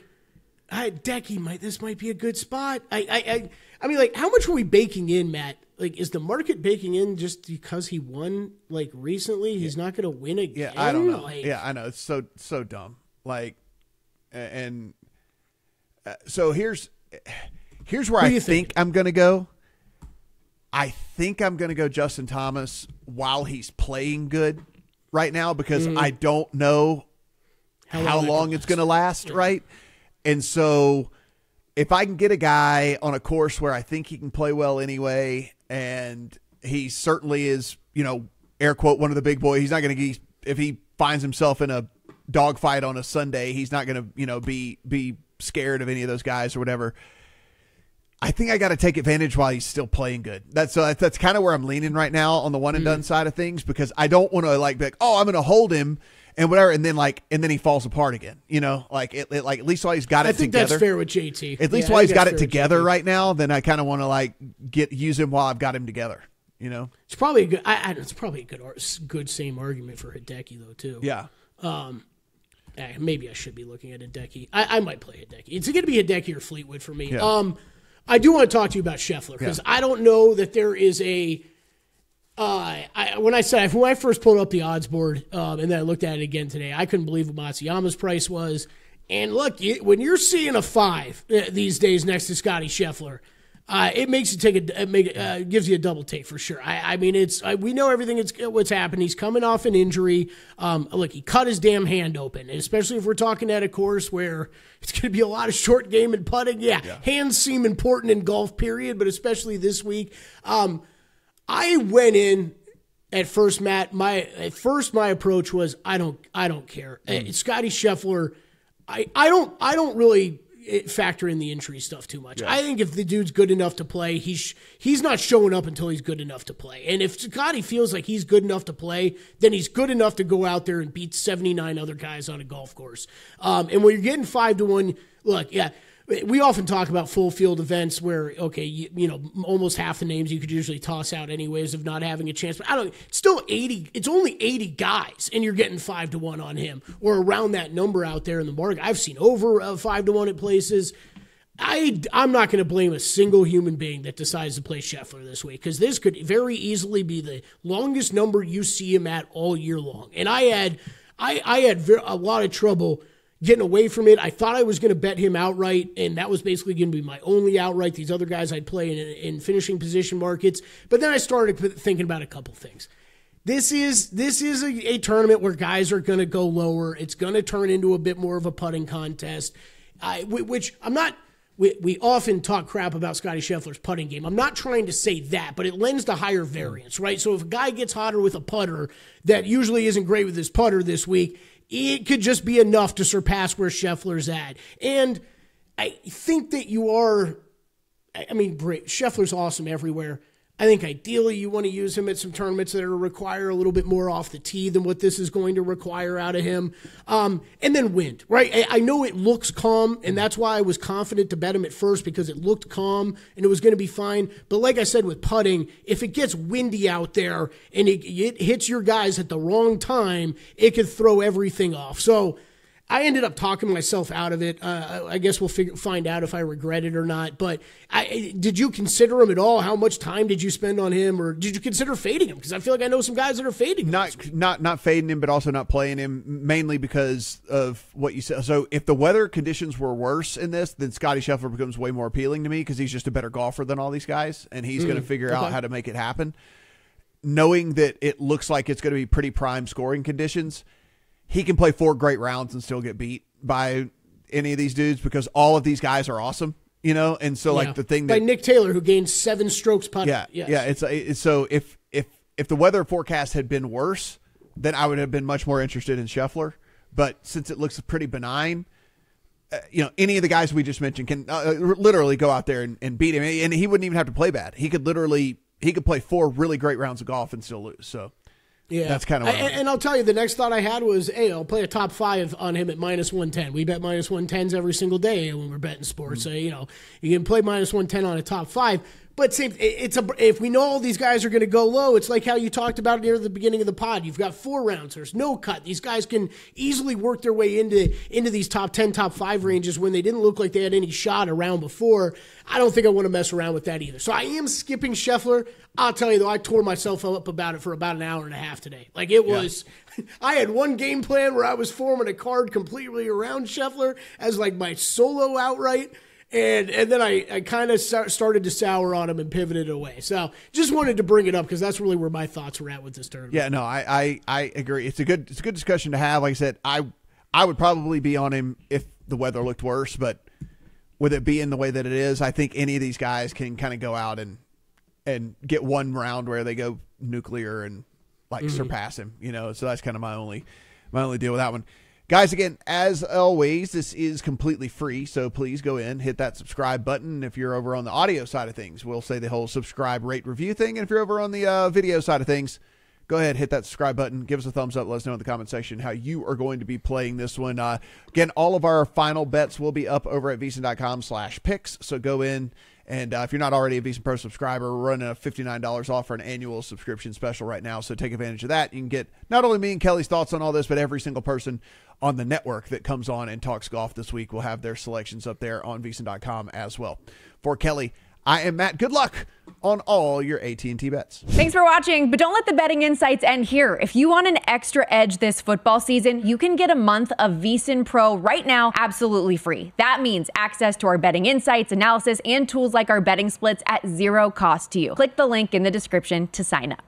B: Decky this might be a good spot. I mean, like, how much are we baking in, Matt? Like, is the market baking in just because he won like recently? He's not going to win again.
A: Yeah, I don't know. I know it's so dumb. Like, and so here's where I think I'm going to go. I think I'm going to go Justin Thomas while he's playing good right now because I don't know how long it's going to last, right? And so if I can get a guy on a course where I think he can play well anyway, and he certainly is, air quote, one of the big boys, he's not going to, if he finds himself in a dogfight on a Sunday, he's not going to, be scared of any of those guys or whatever. I think I got to take advantage while he's still playing good. That's kind of where I'm leaning right now on the one and done side of things, because I don't want to be like, oh, I'm going to hold him and whatever, and then he falls apart again. Like at least while he's got it together. I think
B: that's fair with JT.
A: At least while he's got it together right now, then I kind of want to use him while I've got him together.
B: It's probably a good. It's probably a good same argument for Hideki though too.
A: Yeah.
B: Maybe I should be looking at Hideki. I might play Hideki. It's going to be Hideki or Fleetwood for me.
A: Yeah.
B: I do want to talk to you about Scheffler because I don't know that there is a. When I first pulled up the odds board and then I looked at it again today, I couldn't believe what Matsuyama's price was. And look, when you're seeing a 5 these days next to Scotty Scheffler, it makes you gives you a double take for sure. I mean, we know everything what's happened. He's coming off an injury. Look, he cut his damn hand open, and especially if we're talking at a course where it's going to be a lot of short game and putting. Yeah, hands seem important in golf, period, but especially this week. I went in at first, Matt. My approach was I don't care. Scotty Scheffler. I don't really. factor in the injury stuff too much. Yeah. I think if the dude's good enough to play, he's not showing up until he's good enough to play. And if Scotty feels like he's good enough to play, then he's good enough to go out there and beat 79 other guys on a golf course. And when you're getting 5-1, look, yeah, we often talk about full field events where, okay, you know, almost half the names you could usually toss out anyways of not having a chance. But it's still 80. It's only 80 guys, and you're getting 5-1 on him or around that number out there in the market. I've seen over 5-1 at places. I'm not going to blame a single human being that decides to play Scheffler this week, because this could very easily be the longest number you see him at all year long. And I had a lot of trouble getting away from it. I thought I was going to bet him outright, and that was basically going to be my only outright. These other guys I'd play in finishing position markets. But then I started thinking about a couple things. This is a tournament where guys are going to go lower. It's going to turn into a bit more of a putting contest, which I'm not. We often talk crap about Scotty Scheffler's putting game. I'm not trying to say that, but it lends to higher variance, right? So if a guy gets hotter with a putter that usually isn't great with his putter this week, it could just be enough to surpass where Scheffler's at. And I think that Scheffler's awesome everywhere. I think ideally you want to use him at some tournaments that require a little bit more off the tee than what this is going to require out of him. And then wind, right? I know it looks calm, and that's why I was confident to bet him at first, because it looked calm and it was going to be fine. But like I said with putting, if it gets windy out there and it hits your guys at the wrong time, it could throw everything off. So I ended up talking myself out of it. I guess we'll find out if I regret it or not. But did you consider him at all? How much time did you spend on him, or did you consider fading him? Because I feel like I know some guys that are fading him.
A: Not fading him, but also not playing him, mainly because of what you said. So if the weather conditions were worse in this, then Scotty Scheffler becomes way more appealing to me, because he's just a better golfer than all these guys, and he's going to figure out how to make it happen. Knowing that it looks like it's going to be pretty prime scoring conditions, he can play 4 great rounds and still get beat by any of these dudes, because all of these guys are awesome, you know? And so like the thing that
B: by Nick Taylor, who gained 7 strokes putting.
A: Yeah. It's so if the weather forecast had been worse, then I would have been much more interested in Scheffler. But since it looks pretty benign, any of the guys we just mentioned can literally go out there and beat him. And he wouldn't even have to play bad. He could play 4 really great rounds of golf and still lose. So yeah, that's kind of what
B: and I'll tell you, the next thought I had was, hey, I'll play a top 5 on him at -110. We bet -110s every single day when we're betting sports. So, you can play -110 on a top 5. But if we know all these guys are going to go low, it's like how you talked about near the beginning of the pod. You've got 4 rounds. There's no cut. These guys can easily work their way into these top 10, top 5 ranges when they didn't look like they had any shot around before. I don't think I want to mess around with that either. So I am skipping Scheffler. I'll tell you, though, I tore myself up about it for about an hour and a half today. Like, it was I had one game plan where I was forming a card completely around Scheffler as like my solo outright. And then I kind of started to sour on him and pivoted away. So just wanted to bring it up because that's really where my thoughts were at with this tournament.
A: Yeah, no, I agree. It's a good discussion to have. Like I said, I would probably be on him if the weather looked worse, but with it being the way that it is, I think any of these guys can kind of go out and get one round where they go nuclear and surpass him. So that's kind of my only deal with that one. Guys, again, as always, this is completely free, so please go in, hit that subscribe button. If you're over on the audio side of things, we'll say the whole subscribe, rate, review thing. And if you're over on the video side of things, go ahead, hit that subscribe button, give us a thumbs up, let us know in the comment section how you are going to be playing this one. Again, all of our final bets will be up over at VSiN.com/picks, so go in. And if you're not already a VSiN Pro subscriber, we're running a $59 off for an annual subscription special right now. So take advantage of that. You can get not only me and Kelley's thoughts on all this, but every single person on the network that comes on and talks golf this week will have their selections up there on VSiN.com as well. For Kelley, I am Matt. Good luck on all your AT&T bets.
C: Thanks for watching, but don't let the betting insights end here. If you want an extra edge this football season, you can get a month of VSiN Pro right now absolutely free. That means access to our betting insights, analysis, and tools like our betting splits at zero cost to you. Click the link in the description to sign up.